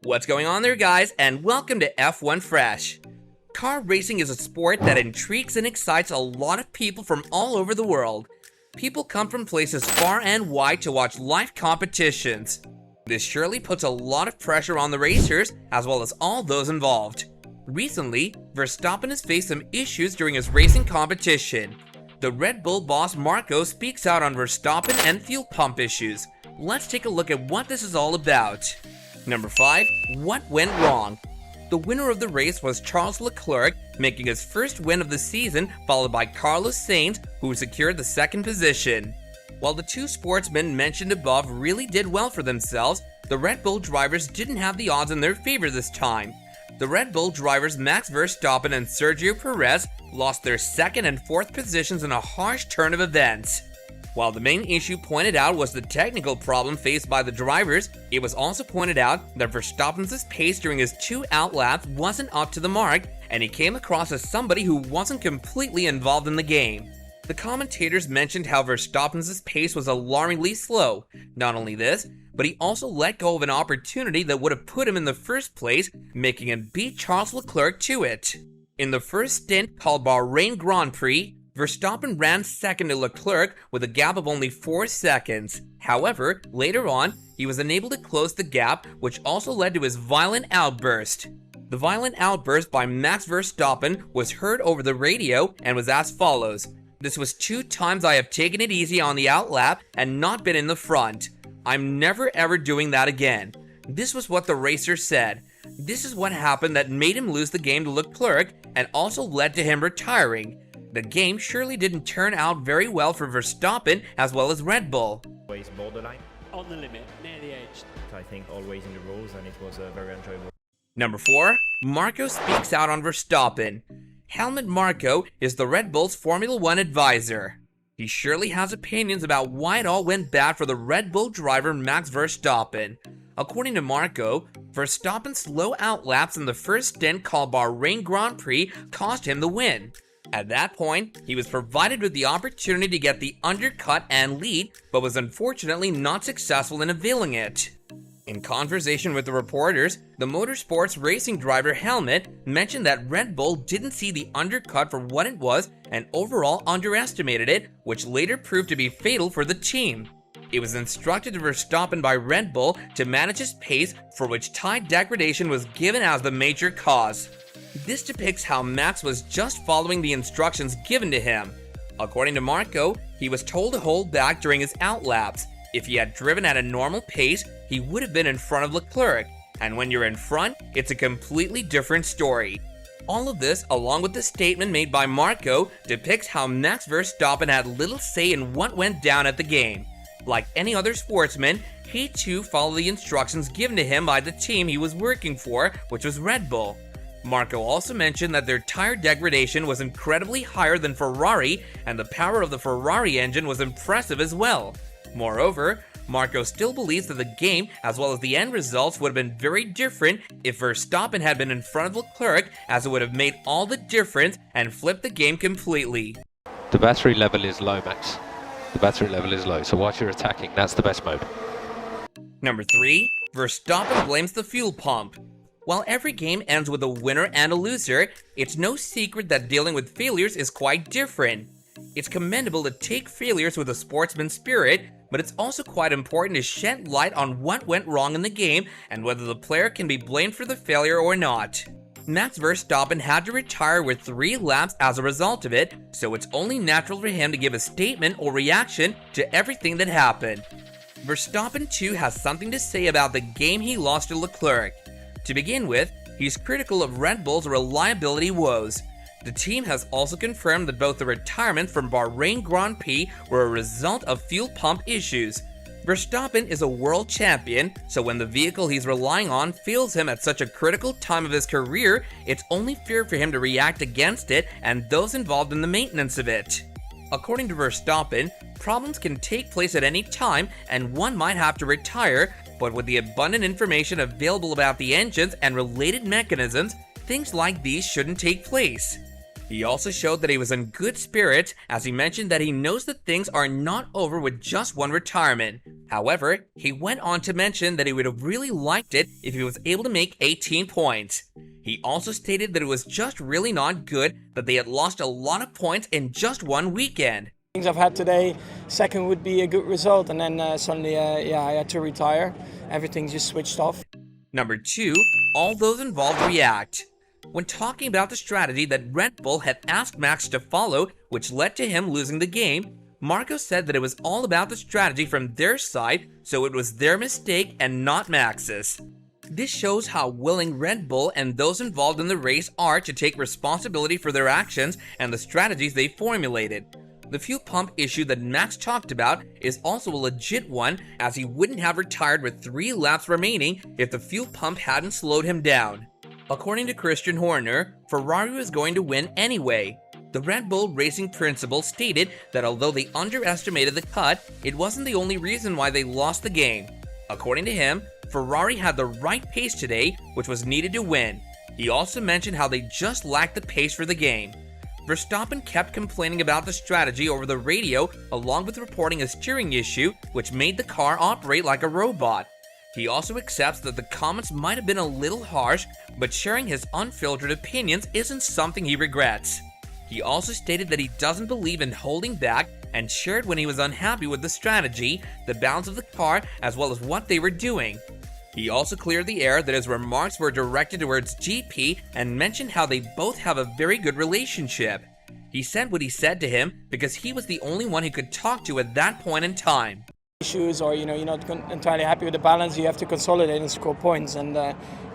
What's going on there, guys, and welcome to F1 Fresh. Car racing is a sport that intrigues and excites a lot of people from all over the world. People come from places far and wide to watch live competitions. This surely puts a lot of pressure on the racers, as well as all those involved. Recently, Verstappen has faced some issues during his racing competition. The Red Bull boss Marko speaks out on Verstappen and fuel pump issues. Let's take a look at what this is all about. Number 5. What went wrong? The winner of the race was Charles Leclerc, making his first win of the season, followed by Carlos Sainz, who secured the second position. While the two sportsmen mentioned above really did well for themselves, the Red Bull drivers didn't have the odds in their favor this time. The Red Bull drivers Max Verstappen and Sergio Perez lost their second and fourth positions in a harsh turn of events. While the main issue pointed out was the technical problem faced by the drivers, it was also pointed out that Verstappen's pace during his 2 outlaps wasn't up to the mark, and he came across as somebody who wasn't completely involved in the game. The commentators mentioned how Verstappen's pace was alarmingly slow. Not only this, but he also let go of an opportunity that would have put him in the first place, making him beat Charles Leclerc to it. In the first stint called Bahrain Grand Prix, Verstappen ran second to Leclerc with a gap of only 4 seconds. However, later on, he was unable to close the gap, which also led to his violent outburst. The violent outburst by Max Verstappen was heard over the radio and was as follows. "This was 2 times I have taken it easy on the outlap and not been in the front. I'm never ever doing that again." This was what the racer said. This is what happened that made him lose the game to Leclerc and also led to him retiring. The game surely didn't turn out very well for Verstappen as well as Red Bull. Always borderline. On the limit, near the edge. I think always in the rules, and it was very enjoyable. Number 4. Marko speaks out on Verstappen. Helmut Marko is the Red Bull's Formula 1 advisor. He surely has opinions about why it all went bad for the Red Bull driver Max Verstappen. According to Marko, Verstappen's slow outlaps in the first stint called Bahrain Grand Prix cost him the win. At that point, he was provided with the opportunity to get the undercut and lead, but was unfortunately not successful in availing it. In conversation with the reporters, the motorsports racing driver Helmut mentioned that Red Bull didn't see the undercut for what it was and overall underestimated it, which later proved to be fatal for the team. It was instructed to Verstappen by Red Bull to manage his pace, for which tire degradation was given as the major cause. This depicts how Max was just following the instructions given to him. According to Marko, he was told to hold back during his outlaps. If he had driven at a normal pace, he would have been in front of Leclerc, and when you're in front, it's a completely different story. All of this, along with the statement made by Marko, depicts how Max Verstappen had little say in what went down at the game. Like any other sportsman, he too followed the instructions given to him by the team he was working for, which was Red Bull. Marko also mentioned that their tire degradation was incredibly higher than Ferrari, and the power of the Ferrari engine was impressive as well. Moreover, Marko still believes that the game, as well as the end results, would have been very different if Verstappen had been in front of Leclerc, as it would have made all the difference and flipped the game completely. The battery level is low, Max. The battery level is low, so whilst you're attacking, that's the best mode. Number 3. Verstappen blames the fuel pump. While every game ends with a winner and a loser, it's no secret that dealing with failures is quite different. It's commendable to take failures with a sportsman's spirit, but it's also quite important to shed light on what went wrong in the game and whether the player can be blamed for the failure or not. Max Verstappen had to retire with 3 laps as a result of it, so it's only natural for him to give a statement or reaction to everything that happened. Verstappen too has something to say about the game he lost to Leclerc. To begin with, he's critical of Red Bull's reliability woes. The team has also confirmed that both the retirements from Bahrain Grand Prix were a result of fuel pump issues. Verstappen is a world champion, so when the vehicle he's relying on fails him at such a critical time of his career, it's only fair for him to react against it and those involved in the maintenance of it. According to Verstappen, problems can take place at any time and one might have to retire, but with the abundant information available about the engines and related mechanisms, things like these shouldn't take place. He also showed that he was in good spirits, as he mentioned that he knows that things are not over with just one retirement. However, he went on to mention that he would have really liked it if he was able to make 18 points. He also stated that it was just really not good that they had lost a lot of points in just one weekend. Things I've had today, second would be a good result, and then suddenly, I had to retire. Everything just switched off. Number 2, all those involved react. When talking about the strategy that Red Bull had asked Max to follow, which led to him losing the game, Marko said that it was all about the strategy from their side, so it was their mistake and not Max's. This shows how willing Red Bull and those involved in the race are to take responsibility for their actions and the strategies they formulated. The fuel pump issue that Max talked about is also a legit one, as he wouldn't have retired with 3 laps remaining if the fuel pump hadn't slowed him down. According to Christian Horner, Ferrari was going to win anyway. The Red Bull racing principal stated that although they underestimated the cut, it wasn't the only reason why they lost the game. According to him, Ferrari had the right pace today, which was needed to win. He also mentioned how they just lacked the pace for the game. Verstappen kept complaining about the strategy over the radio, along with reporting a steering issue, which made the car operate like a robot. He also accepts that the comments might have been a little harsh, but sharing his unfiltered opinions isn't something he regrets. He also stated that he doesn't believe in holding back and shared when he was unhappy with the strategy, the balance of the car, as well as what they were doing. He also cleared the air that his remarks were directed towards GP and mentioned how they both have a very good relationship. He said what he said to him because he was the only one he could talk to at that point in time. Issues, or you're not entirely happy with the balance, you have to consolidate and score points, and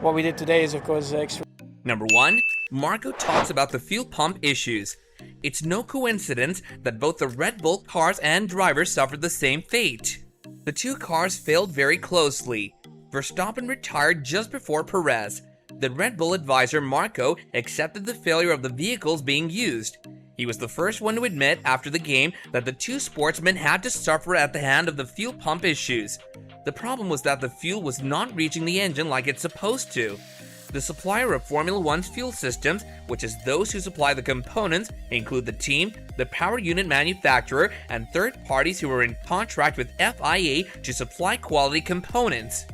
what we did today is of course extreme. Number 1, Marko talks about the fuel pump issues. It's no coincidence that both the Red Bull cars and drivers suffered the same fate. The 2 cars failed very closely. Verstappen retired just before Perez. The Red Bull advisor Marko accepted the failure of the vehicles being used. He was the first one to admit after the game that the 2 sportsmen had to suffer at the hand of the fuel pump issues. The problem was that the fuel was not reaching the engine like it's supposed to. The supplier of Formula One's fuel systems, which is those who supply the components, include the team, the power unit manufacturer, and third parties who are in contract with FIA to supply quality components.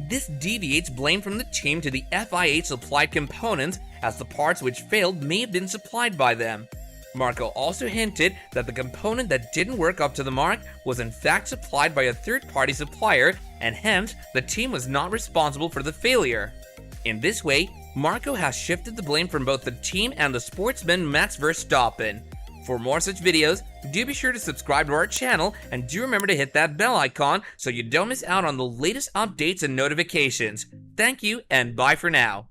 This deviates blame from the team to the FIA supplied components, as the parts which failed may have been supplied by them. Marko also hinted that the component that didn't work up to the mark was in fact supplied by a third-party supplier, and hence the team was not responsible for the failure. In this way, Marko has shifted the blame from both the team and the sportsman Max Verstappen. For more such videos, do be sure to subscribe to our channel, and do remember to hit that bell icon so you don't miss out on the latest updates and notifications. Thank you, and bye for now.